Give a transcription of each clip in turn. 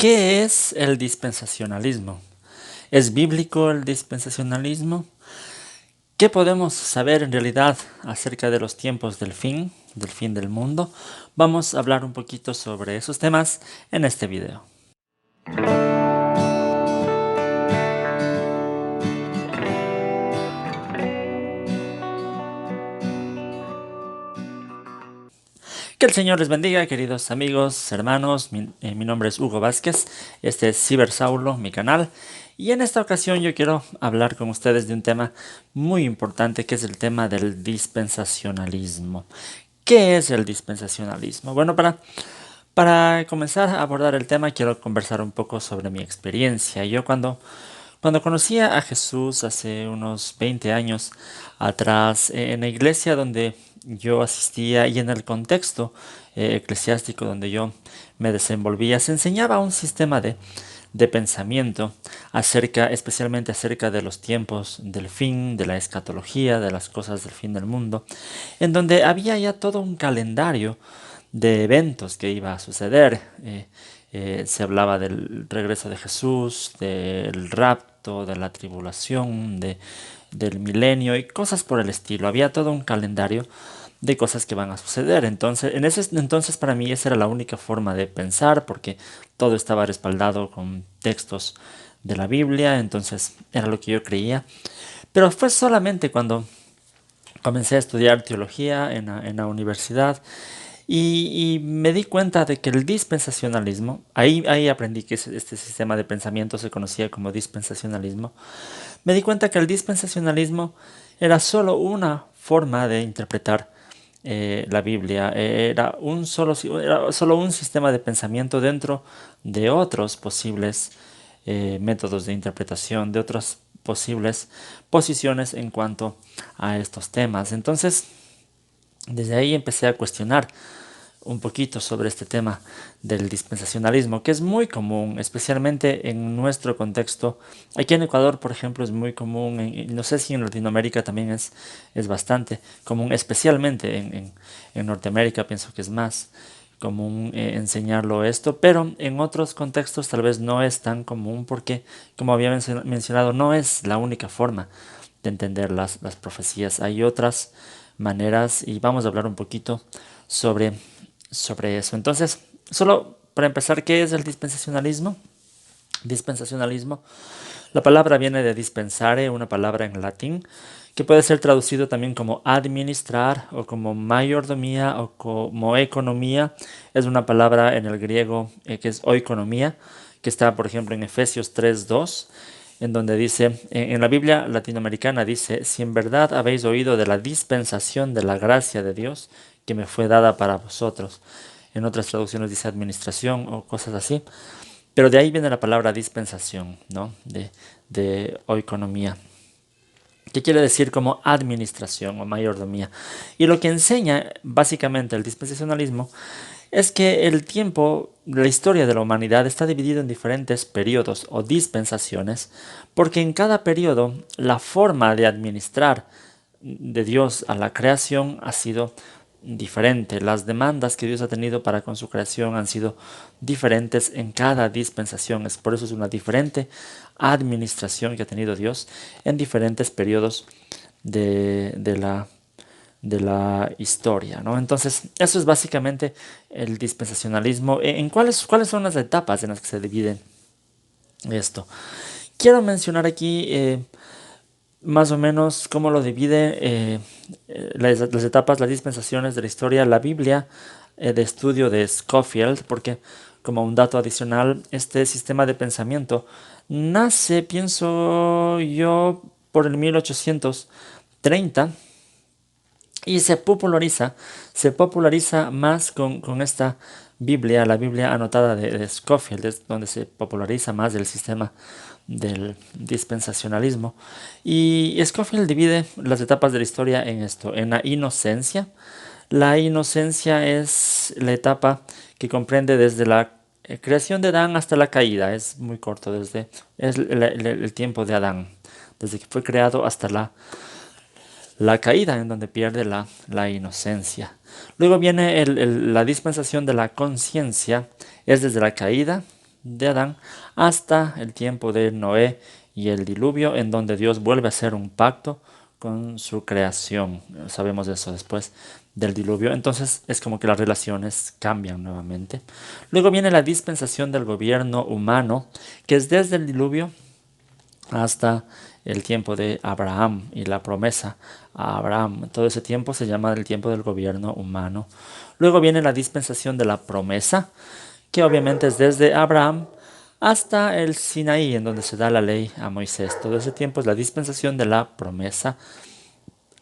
¿Qué es el dispensacionalismo? ¿Es bíblico el dispensacionalismo? ¿Qué podemos saber en realidad acerca de los tiempos del fin del mundo? Vamos a hablar un poquito sobre esos temas en este video. Que el Señor les bendiga, queridos amigos, hermanos. Mi nombre es Hugo Vázquez, este es Cibersaulo, mi canal. Y en esta ocasión yo quiero hablar con ustedes de un tema muy importante, que es el tema del dispensacionalismo. ¿Qué es el dispensacionalismo? Bueno, para comenzar a abordar el tema, quiero conversar un poco sobre mi experiencia. Yo cuando conocía a Jesús hace unos 20 años atrás, en la iglesia donde yo asistía y en el contexto eclesiástico donde yo me desenvolvía, se enseñaba un sistema de pensamiento especialmente acerca de los tiempos del fin, de la escatología, de las cosas del fin del mundo, en donde había ya todo un calendario de eventos que iba a suceder. Se hablaba del regreso de Jesús, del rapto, de la tribulación, del milenio y cosas por el estilo. Había todo un calendario de cosas que van a suceder. Entonces, en ese entonces para mí esa era la única forma de pensar, porque todo estaba respaldado con textos de la Biblia, entonces era lo que yo creía. Pero fue solamente cuando comencé a estudiar teología en la universidad y me di cuenta de que el dispensacionalismo, ahí aprendí que este sistema de pensamiento se conocía como dispensacionalismo. Me di cuenta que el dispensacionalismo era solo una forma de interpretar la Biblia. Era solo un sistema de pensamiento dentro de otros posibles métodos de interpretación, de otras posibles posiciones en cuanto a estos temas. Entonces, desde ahí empecé a cuestionar un poquito sobre este tema del dispensacionalismo, que es muy común, especialmente en nuestro contexto. Aquí en Ecuador, por ejemplo, es muy común, no sé si en Latinoamérica también es bastante común, especialmente en Norteamérica pienso que es más común enseñarlo esto, pero en otros contextos tal vez no es tan común porque, como había mencionado, no es la única forma de entender las profecías. Hay otras maneras y vamos a hablar un poquito sobre eso. Entonces, solo para empezar, ¿qué es el dispensacionalismo? Dispensacionalismo, la palabra viene de dispensare, una palabra en latín, que puede ser traducido también como administrar o como mayordomía o como economía. Es una palabra en el griego que es oikonomía, que está, por ejemplo, en Efesios 3:2, en donde dice, en la Biblia latinoamericana dice, si en verdad habéis oído de la dispensación de la gracia de Dios que me fue dada para vosotros. En otras traducciones dice administración o cosas así. Pero de ahí viene la palabra dispensación, ¿no? De oikonomía, que quiere decir como administración o mayordomía. Y lo que enseña básicamente el dispensacionalismo es que el tiempo, la historia de la humanidad está dividido en diferentes periodos o dispensaciones, porque en cada periodo la forma de administrar de Dios a la creación ha sido diferente. Las demandas que Dios ha tenido para con su creación han sido diferentes en cada dispensación. Por eso es una diferente administración que ha tenido Dios en diferentes periodos de la historia, ¿no? Entonces, eso es básicamente el dispensacionalismo. ¿En cuáles son las etapas en las que se divide esto? Quiero mencionar aquí más o menos cómo lo divide las etapas, las dispensaciones de la historia, la Biblia de estudio de Scofield, porque como un dato adicional, este sistema de pensamiento nace, pienso yo, por el 1830 y se populariza más con esta Biblia, la Biblia anotada de Scofield, es donde se populariza más el sistema del dispensacionalismo. Y Scofield divide las etapas de la historia en esto, en la inocencia. La inocencia es la etapa que comprende desde la creación de Adán hasta la caída, es muy corto, es el tiempo de Adán, desde que fue creado hasta la caída, en donde pierde la inocencia. Luego viene la dispensación de la conciencia, es desde la caída de Adán hasta el tiempo de Noé y el diluvio, en donde Dios vuelve a hacer un pacto con su creación. Sabemos eso después del diluvio. Entonces es como que las relaciones cambian nuevamente. Luego viene la dispensación del gobierno humano, que es desde el diluvio hasta el tiempo de Abraham y la promesa a Abraham. Todo ese tiempo se llama el tiempo del gobierno humano. Luego viene la dispensación de la promesa, que obviamente es desde Abraham hasta el Sinaí, en donde se da la ley a Moisés. Todo ese tiempo es la dispensación de la promesa.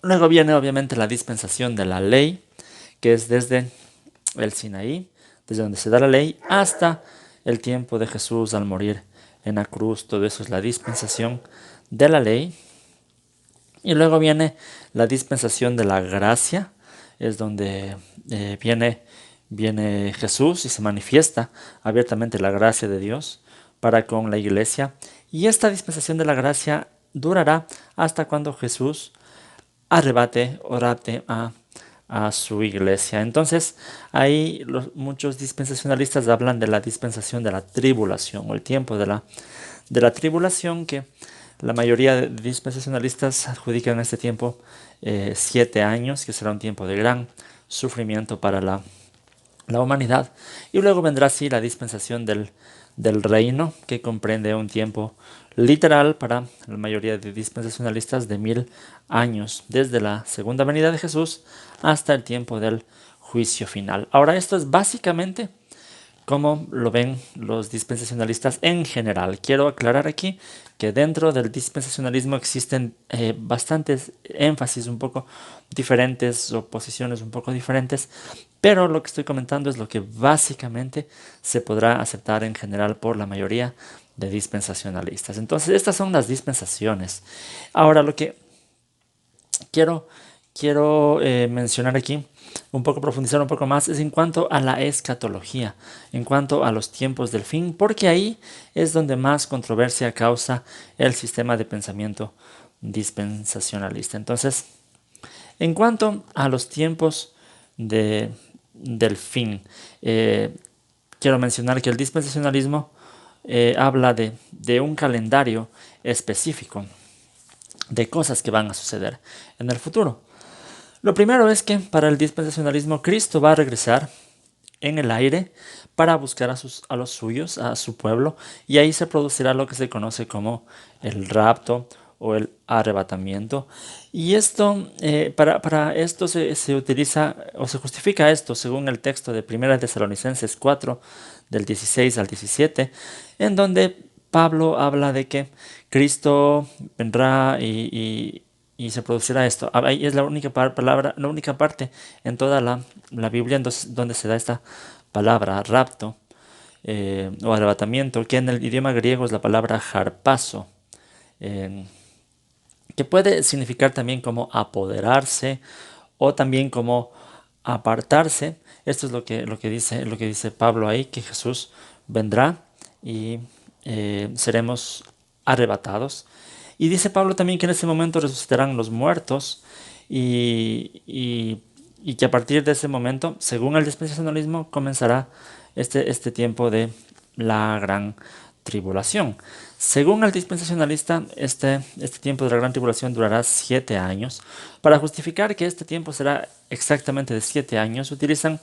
Luego viene obviamente la dispensación de la ley, que es desde el Sinaí, desde donde se da la ley, hasta el tiempo de Jesús al morir en la cruz. Todo eso es la dispensación de la ley. Y luego viene la dispensación de la gracia, es donde viene Jesús y se manifiesta abiertamente la gracia de Dios para con la iglesia. Y esta dispensación de la gracia durará hasta cuando Jesús arrebate o rapte a su iglesia. Entonces, ahí muchos dispensacionalistas hablan de la dispensación de la tribulación o el tiempo de la tribulación, que la mayoría de dispensacionalistas adjudican a este tiempo 7 años, que será un tiempo de gran sufrimiento para la humanidad. Y luego vendrá así la dispensación del reino, que comprende un tiempo literal para la mayoría de dispensacionalistas de 1000 años, desde la segunda venida de Jesús hasta el tiempo del juicio final. Ahora, esto es básicamente como lo ven los dispensacionalistas en general. Quiero aclarar aquí que dentro del dispensacionalismo existen bastantes énfasis un poco diferentes o posiciones un poco diferentes, pero lo que estoy comentando es lo que básicamente se podrá aceptar en general por la mayoría de dispensacionalistas. Entonces, estas son las dispensaciones. Ahora, lo que quiero mencionar aquí, un poco profundizar un poco más, es en cuanto a la escatología, en cuanto a los tiempos del fin, porque ahí es donde más controversia causa el sistema de pensamiento dispensacionalista. Entonces, en cuanto a los tiempos del fin, quiero mencionar que el dispensacionalismo habla de un calendario específico de cosas que van a suceder en el futuro. Lo primero es que para el dispensacionalismo Cristo va a regresar en el aire para buscar a los suyos, a su pueblo, y ahí se producirá lo que se conoce como el rapto o el arrebatamiento. Y esto, para esto se utiliza o se justifica esto según el texto de 1 Tesalonicenses 4, del 16 al 17, en donde Pablo habla de que Cristo vendrá y se producirá esto. Ahí es la única palabra, la única parte en toda la Biblia donde se da esta palabra rapto o arrebatamiento, que en el idioma griego es la palabra harpazo, eh, que puede significar también como apoderarse o también como apartarse. Esto es lo que dice Pablo ahí, que Jesús vendrá y seremos arrebatados. Y dice Pablo también que en ese momento resucitarán los muertos y que a partir de ese momento, según el dispensacionalismo, comenzará este tiempo de la gran tribulación. Según el dispensacionalista, este tiempo de la gran tribulación durará 7 años. Para justificar que este tiempo será exactamente de 7 años, utilizan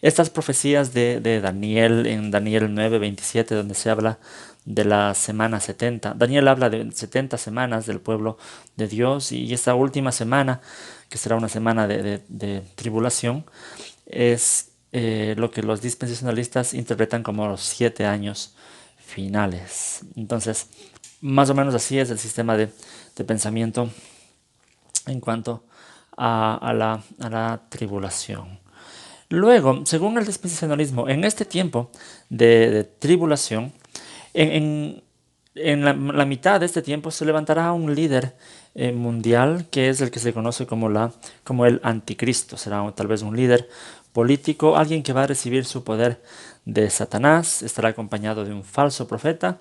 estas profecías de Daniel en Daniel 9:27, donde se habla de la semana 70. Daniel habla de 70 semanas del pueblo de Dios, y esta última semana, que será una semana de tribulación, es lo que los dispensacionalistas interpretan como los 7 años finales. Entonces, más o menos así es el sistema de pensamiento en cuanto a la tribulación. Luego, según el dispensacionalismo, en este tiempo de tribulación, en la mitad de este tiempo se levantará un líder mundial, que es el que se conoce como el anticristo. Será tal vez un líder político, alguien que va a recibir su poder de Satanás, estará acompañado de un falso profeta.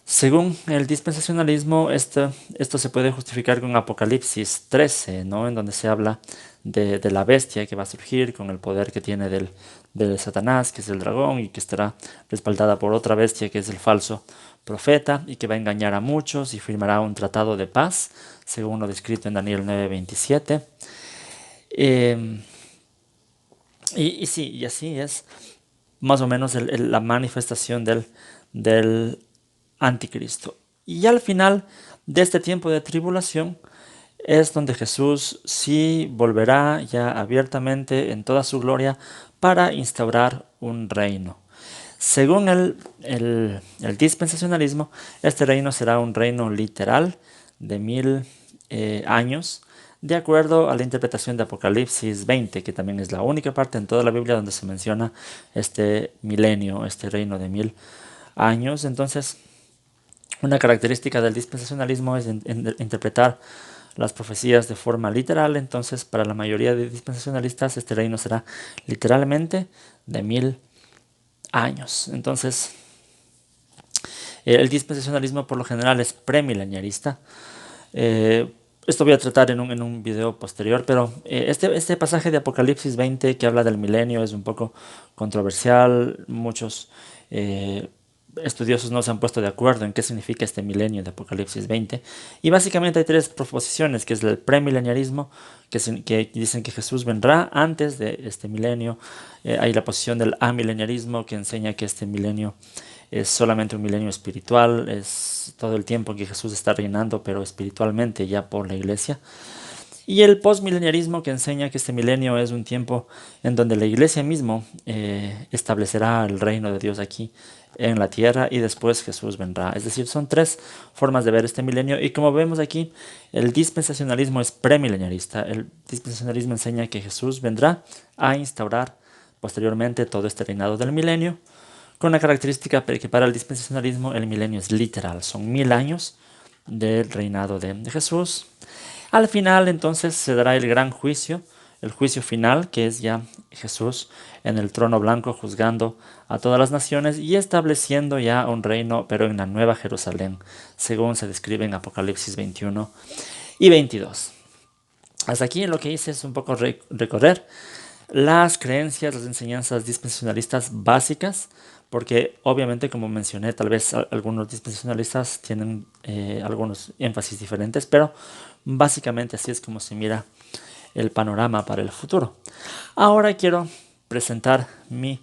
Según el dispensacionalismo, esto se puede justificar con Apocalipsis 13, ¿no? En donde se habla de la bestia que va a surgir con el poder que tiene de Satanás, que es el dragón, y que estará respaldada por otra bestia, que es el falso profeta, y que va a engañar a muchos y firmará un tratado de paz, según lo descrito en Daniel 9:27. Eh, y sí, y así es más o menos la manifestación del anticristo. Y al final de este tiempo de tribulación es donde Jesús sí volverá ya abiertamente en toda su gloria para instaurar un reino. Según el dispensacionalismo, este reino será un reino literal de 1000 años, de acuerdo a la interpretación de Apocalipsis 20, que también es la única parte en toda la Biblia donde se menciona este milenio, este reino de 1000 años. Entonces, una característica del dispensacionalismo es interpretar las profecías de forma literal. Entonces, para la mayoría de dispensacionalistas, este reino será literalmente de 1000 años. Entonces, el dispensacionalismo por lo general es premilenialista. Esto voy a tratar en un video posterior, pero este pasaje de Apocalipsis 20 que habla del milenio es un poco controversial. Muchos estudiosos no se han puesto de acuerdo en qué significa este milenio de Apocalipsis 20. Y básicamente hay tres proposiciones, que es el premileniarismo, que dicen que Jesús vendrá antes de este milenio. Hay la posición del amileniarismo, que enseña que este milenio es solamente un milenio espiritual, es todo el tiempo que Jesús está reinando, pero espiritualmente ya por la iglesia. Y el postmileniarismo, que enseña que este milenio es un tiempo en donde la iglesia mismo establecerá el reino de Dios aquí en la tierra y después Jesús vendrá. Es decir, son tres formas de ver este milenio, y como vemos aquí, el dispensacionalismo es premileniarista. El dispensacionalismo enseña que Jesús vendrá a instaurar posteriormente todo este reinado del milenio, con una característica que para el dispensacionalismo el milenio es literal, son 1000 años del reinado de Jesús. Al final entonces se dará el gran juicio, el juicio final, que es ya Jesús en el trono blanco juzgando a todas las naciones y estableciendo ya un reino, pero en la Nueva Jerusalén, según se describe en Apocalipsis 21 y 22. Hasta aquí lo que hice es un poco recorrer las creencias, las enseñanzas dispensacionalistas básicas, porque obviamente, como mencioné, tal vez algunos dispensacionalistas tienen algunos énfasis diferentes, pero básicamente así es como se mira el panorama para el futuro. Ahora quiero presentar mi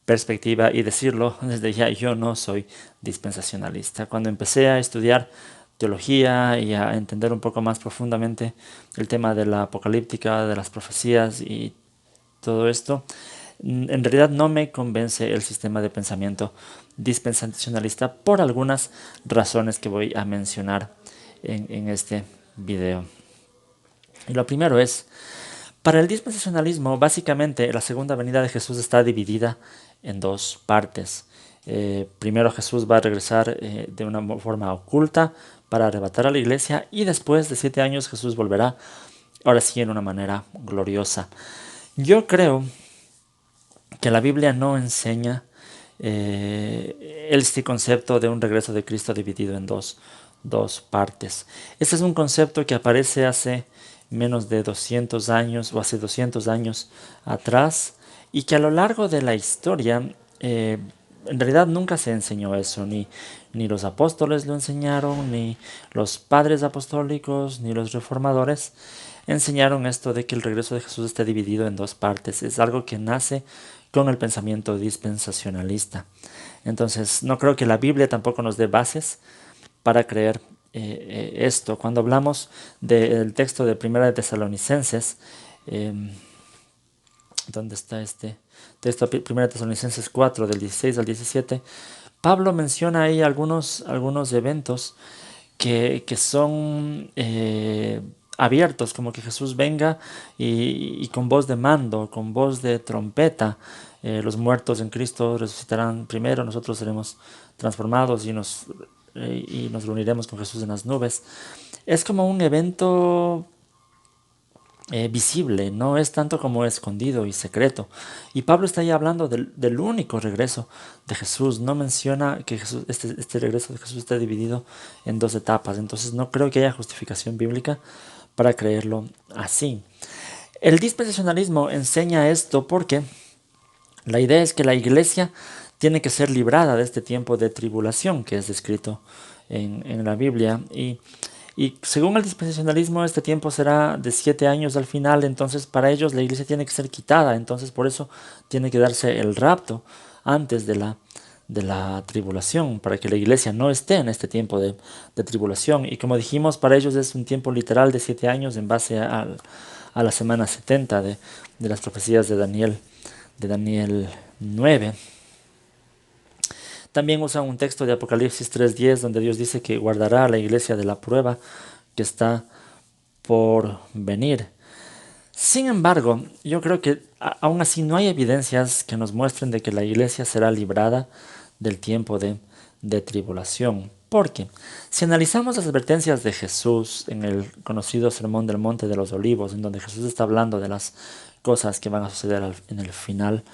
perspectiva y decirlo desde ya: yo no soy dispensacionalista. Cuando empecé a estudiar teología y a entender un poco más profundamente el tema de la apocalíptica, de las profecías y todo esto, en realidad no me convence el sistema de pensamiento dispensacionalista por algunas razones que voy a mencionar en este video. Y lo primero es, para el dispensacionalismo, básicamente la segunda venida de Jesús está dividida en dos partes. Primero Jesús va a regresar de una forma oculta para arrebatar a la iglesia, y después de 7 años Jesús volverá, ahora sí, en una manera gloriosa. Yo creo que la Biblia no enseña este concepto de un regreso de Cristo dividido en dos partes. Este es un concepto que aparece hace menos de 200 años o hace 200 años atrás, y que a lo largo de la historia en realidad nunca se enseñó eso, ni los apóstoles lo enseñaron, ni los padres apostólicos, ni los reformadores enseñaron esto de que el regreso de Jesús esté dividido en dos partes. Es algo que nace con el pensamiento dispensacionalista. Entonces, no creo que la Biblia tampoco nos dé bases para creer esto. Cuando hablamos del texto de Primera de Tesalonicenses, ¿dónde está este texto? Primera de Tesalonicenses 4, del 16 al 17, Pablo menciona ahí algunos eventos que son abiertos, como que Jesús venga y con voz de mando, con voz de trompeta, los muertos en Cristo resucitarán primero, nosotros seremos transformados y nos reuniremos con Jesús en las nubes. Es como un evento visible, no es tanto como escondido y secreto. Y Pablo está ahí hablando del único regreso de Jesús. No menciona que este regreso de Jesús está dividido en dos etapas. Entonces no creo que haya justificación bíblica para creerlo así. El dispensacionalismo enseña esto porque La idea es que la iglesia tiene que ser librada de este tiempo de tribulación que es descrito en la Biblia. Y según el dispensacionalismo, este tiempo será de 7 años al final, entonces para ellos la iglesia tiene que ser quitada, entonces por eso tiene que darse el rapto antes de la tribulación, para que la iglesia no esté en este tiempo de tribulación. Y como dijimos, para ellos es un tiempo literal de 7 años en base a la semana 70 de las profecías de Daniel 9. También usan un texto de Apocalipsis 3:10 donde Dios dice que guardará a la iglesia de la prueba que está por venir. Sin embargo, yo creo que aún así no hay evidencias que nos muestren de que la iglesia será librada del tiempo de tribulación. Porque si analizamos las advertencias de Jesús en el conocido Sermón del Monte de los Olivos, en donde Jesús está hablando de las cosas que van a suceder en el final,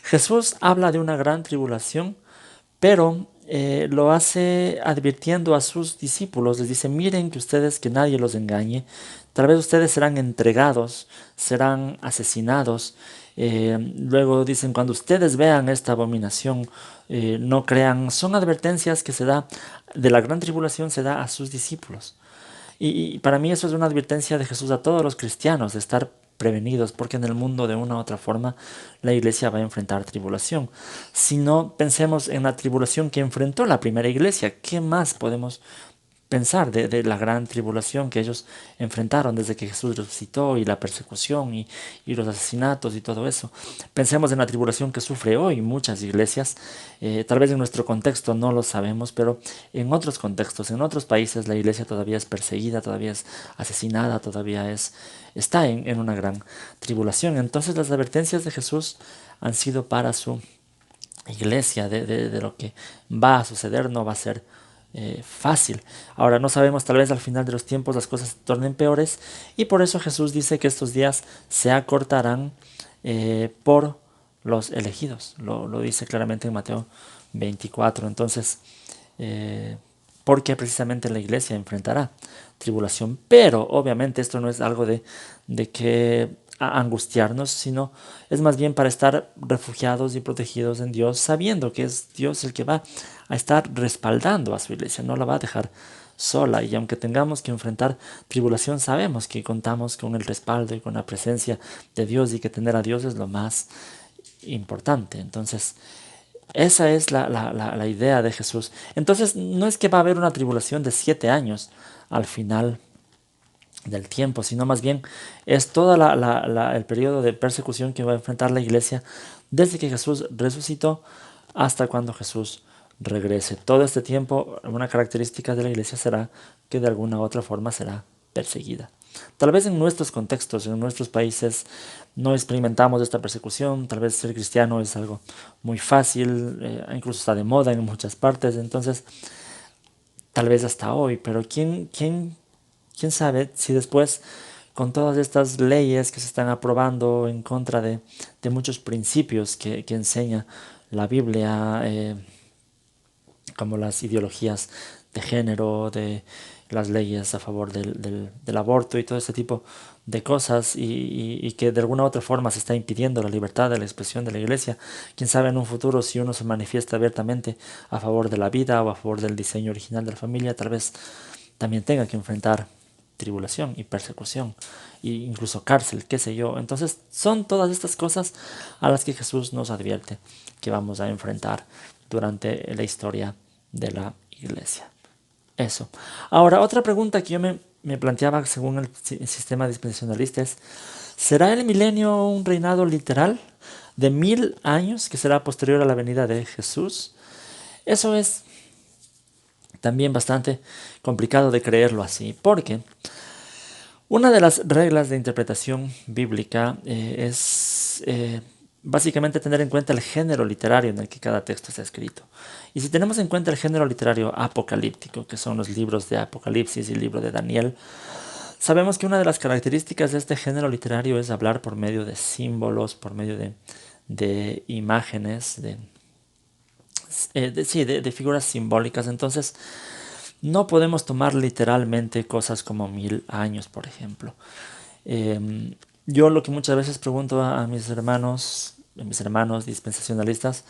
Jesús habla de una gran tribulación, pero lo hace advirtiendo a sus discípulos. Les dice, miren que ustedes, que nadie los engañe. Tal vez ustedes serán entregados, serán asesinados. Luego dicen, cuando ustedes vean esta abominación, no crean. Son advertencias que se da, de la gran tribulación se da a sus discípulos. Y para mí eso es una advertencia de Jesús a todos los cristianos, de estar prevenidos, porque en el mundo de una u otra forma la iglesia va a enfrentar tribulación. Si no, pensemos en la tribulación que enfrentó la primera iglesia, ¿qué más podemos pensar de la gran tribulación que ellos enfrentaron desde que Jesús resucitó y la persecución y los asesinatos y todo eso? Pensemos en la tribulación que sufre hoy muchas iglesias. Tal vez en nuestro contexto no lo sabemos, pero en otros contextos, en otros países, la iglesia todavía es perseguida, todavía es asesinada, está en una gran tribulación. Entonces las advertencias de Jesús han sido para su iglesia de lo que va a suceder, no va a ser fácil. Ahora no sabemos, tal vez al final de los tiempos las cosas se tornen peores y por eso Jesús dice que estos días se acortarán por los elegidos. Lo dice claramente en Mateo 24. Entonces, porque precisamente la iglesia enfrentará tribulación. Pero obviamente esto no es algo de que angustiarnos, sino es más bien para estar refugiados y protegidos en Dios, sabiendo que es Dios el que va a estar respaldando a su iglesia, no la va a dejar sola. Y aunque tengamos que enfrentar tribulación, sabemos que contamos con el respaldo y con la presencia de Dios y que tener a Dios es lo más importante. Entonces, esa es la idea de Jesús. Entonces, no es que va a haber una tribulación de 7 años al final del tiempo, sino más bien es todo el periodo de persecución que va a enfrentar la iglesia desde que Jesús resucitó hasta cuando Jesús regrese. Todo este tiempo, una característica de la iglesia será que de alguna u otra forma será perseguida. Tal vez en nuestros contextos, en nuestros países, no experimentamos esta persecución. Tal vez ser cristiano es algo muy fácil, incluso está de moda en muchas partes. Entonces, tal vez hasta hoy, pero ¿quién sabe si después, con todas estas leyes que se están aprobando en contra de muchos principios que enseña la Biblia, como las ideologías de género, de las leyes a favor del aborto y todo este tipo de cosas y que de alguna u otra forma se está impidiendo la libertad de la expresión de la iglesia? Quién sabe en un futuro si uno se manifiesta abiertamente a favor de la vida o a favor del diseño original de la familia, tal vez también tenga que enfrentar tribulación y persecución e incluso cárcel, qué sé yo. Entonces son todas estas cosas a las que Jesús nos advierte que vamos a enfrentar durante la historia de la iglesia. Eso. Ahora, otra pregunta que yo me planteaba según el sistema dispensacionalista es, ¿será el milenio un reinado literal de 1000 años que será posterior a la venida de Jesús? Eso es también bastante complicado de creerlo así, porque una de las reglas de interpretación bíblica es básicamente tener en cuenta el género literario en el que cada texto está escrito. Y si tenemos en cuenta el género literario apocalíptico, que son los libros de Apocalipsis y el libro de Daniel, sabemos que una de las características de este género literario es hablar por medio de símbolos, por medio de imágenes, sí, de figuras simbólicas. Entonces, no podemos tomar literalmente cosas como 1000 años, por ejemplo. Yo lo que muchas veces pregunto a mis hermanos mis hermanos dispensacionalistas,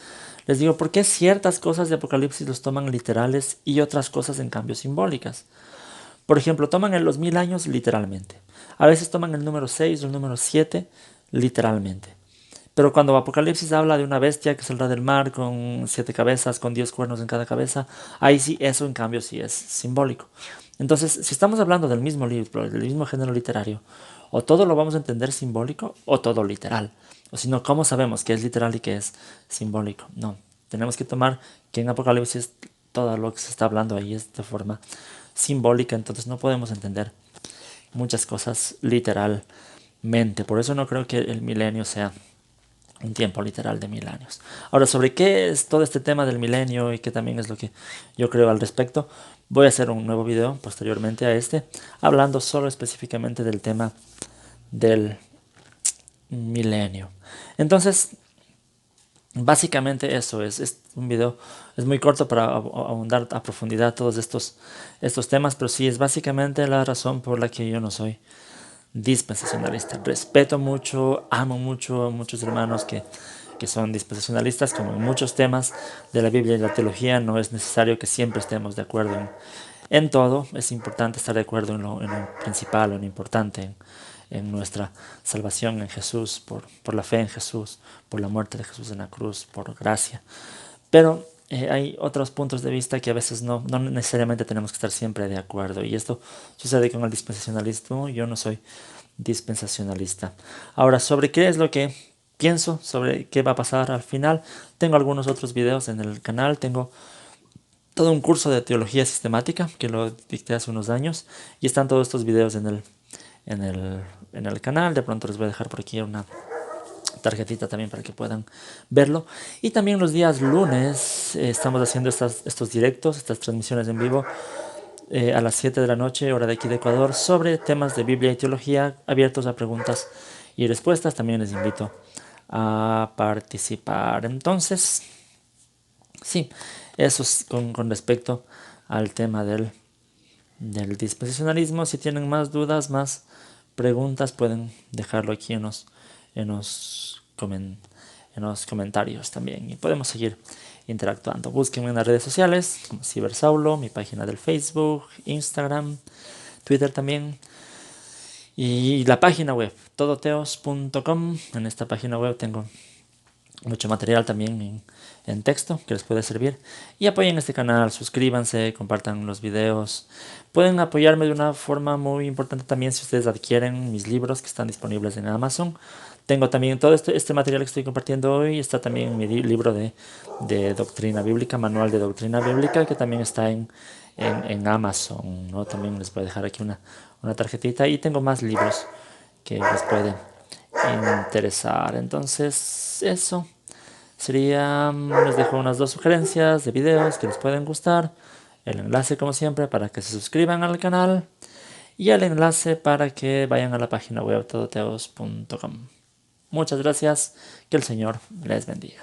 les digo, ¿por qué ciertas cosas de Apocalipsis los toman literales y otras cosas en cambio simbólicas? Por ejemplo, toman los 1000 años literalmente. A veces toman el número 6 o el número 7 literalmente. Pero cuando Apocalipsis habla de una bestia que saldrá del mar con 7 cabezas, con 10 cuernos en cada cabeza, ahí sí, eso en cambio sí es simbólico. Entonces, si estamos hablando del mismo libro, del mismo género literario, o todo lo vamos a entender simbólico o todo literal. O si no, ¿cómo sabemos qué es literal y qué es simbólico? No, tenemos que tomar que en Apocalipsis todo lo que se está hablando ahí es de forma simbólica, entonces no podemos entender muchas cosas literalmente. Por eso no creo que el milenio sea un tiempo literal de 1000 años. Ahora, sobre qué es todo este tema del milenio y qué también es lo que yo creo al respecto, voy a hacer un nuevo video posteriormente a este, hablando solo específicamente del tema del milenio. Entonces, básicamente eso es un video, es muy corto para ahondar a profundidad todos estos temas, pero sí es básicamente la razón por la que yo no soy dispensacionalista. Respeto mucho, amo mucho a muchos hermanos que son dispensacionalistas, como en muchos temas de la Biblia y la teología. No es necesario que siempre estemos de acuerdo en todo. Es importante estar de acuerdo en lo principal, en lo importante, en nuestra salvación en Jesús, por la fe en Jesús, por la muerte de Jesús en la cruz, por gracia. Pero hay otros puntos de vista que a veces no necesariamente tenemos que estar siempre de acuerdo. Y esto sucede con el dispensacionalismo. Yo no soy dispensacionalista. Ahora, sobre qué es lo que pienso, sobre qué va a pasar al final, tengo algunos otros videos en el canal. Tengo todo un curso de teología sistemática que lo dicté hace unos años. Y están todos estos videos en el canal. De pronto les voy a dejar por aquí una tarjetita también para que puedan verlo. Y también los días lunes estamos haciendo estos directos, estas transmisiones en vivo a las 7 de la noche, hora de aquí de Ecuador, sobre temas de Biblia y teología abiertos a preguntas y respuestas. También les invito a participar. Entonces, sí, eso es con respecto al tema del dispensacionalismo. Si tienen más dudas, más preguntas, pueden dejarlo aquí en los, comen- en los comentarios también. Y podemos seguir interactuando. Búsquenme en las redes sociales como Cibersaulo, mi página del Facebook, Instagram, Twitter también. Y la página web, todoteos.com. En esta página web tengo mucho material también en texto que les puede servir. Y apoyen este canal, suscríbanse, compartan los videos. Pueden apoyarme de una forma muy importante también si ustedes adquieren mis libros que están disponibles en Amazon. Tengo también todo este material que estoy compartiendo hoy. Está también mi libro de doctrina bíblica, manual de doctrina bíblica, que también está en Amazon, ¿no? También les voy a dejar aquí una tarjetita. Y tengo más libros que les pueden interesar. Entonces, eso sería, les dejo unas 2 sugerencias de videos que les pueden gustar. El enlace, como siempre, para que se suscriban al canal. Y el enlace para que vayan a la página web todoteos.com. Muchas gracias, que el Señor les bendiga.